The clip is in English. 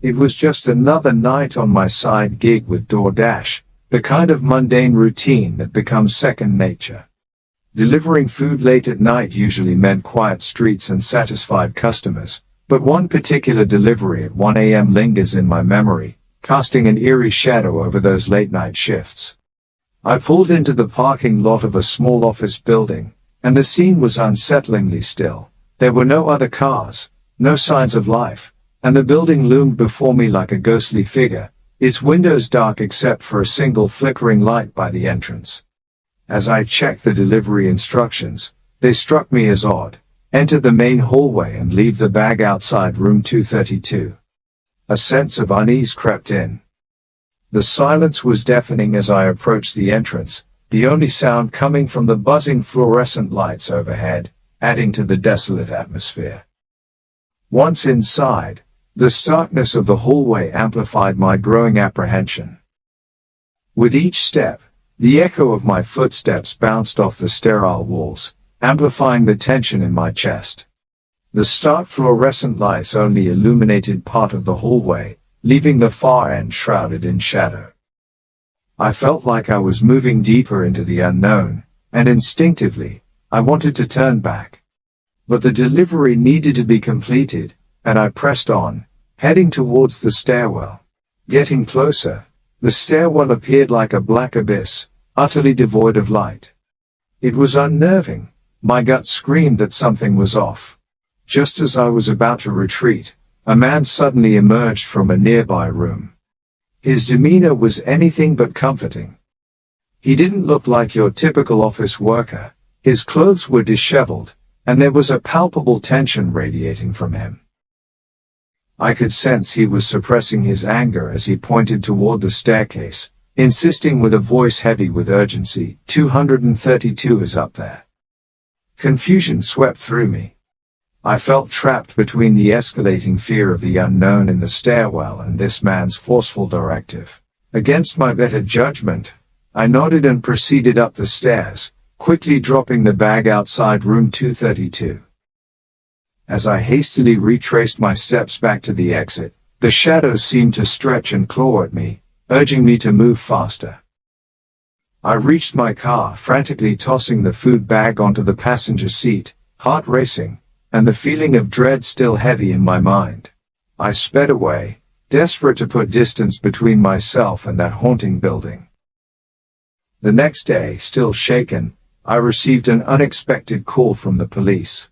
It was just another night on my side gig with DoorDash, the kind of mundane routine that becomes second nature. Delivering food late at night usually meant quiet streets and satisfied customers, but one particular delivery at 1 a.m. lingers in my memory, casting an eerie shadow over those late-night shifts. I pulled into the parking lot of a small office building, and the scene was unsettlingly still. There were no other cars, no signs of life, and the building loomed before me like a ghostly figure, its windows dark except for a single flickering light by the entrance. As I checked the delivery instructions, they struck me as odd. Enter the main hallway and leave the bag outside room 232. A sense of unease crept in. The silence was deafening as I approached the entrance, the only sound coming from the buzzing fluorescent lights overhead, adding to the desolate atmosphere. Once inside, the starkness of the hallway amplified my growing apprehension. With each step, the echo of my footsteps bounced off the sterile walls, amplifying the tension in my chest. The stark fluorescent lights only illuminated part of the hallway, leaving the far end shrouded in shadow. I felt like I was moving deeper into the unknown, and instinctively, I wanted to turn back. But the delivery needed to be completed, and I pressed on, heading towards the stairwell. Getting closer, the stairwell appeared like a black abyss, utterly devoid of light. It was unnerving. My gut screamed that something was off. Just as I was about to retreat, a man suddenly emerged from a nearby room. His demeanor was anything but comforting. He didn't look like your typical office worker. His clothes were disheveled, and there was a palpable tension radiating from him. I could sense he was suppressing his anger as he pointed toward the staircase, insisting with a voice heavy with urgency, 232 is up there. Confusion swept through me. I felt trapped between the escalating fear of the unknown in the stairwell and this man's forceful directive. Against my better judgment, I nodded and proceeded up the stairs, quickly dropping the bag outside room 232. As I hastily retraced my steps back to the exit, the shadows seemed to stretch and claw at me, urging me to move faster. I reached my car, frantically tossing the food bag onto the passenger seat, heart racing, and the feeling of dread still heavy in my mind. I sped away, desperate to put distance between myself and that haunting building. The next day, still shaken, I received an unexpected call from the police.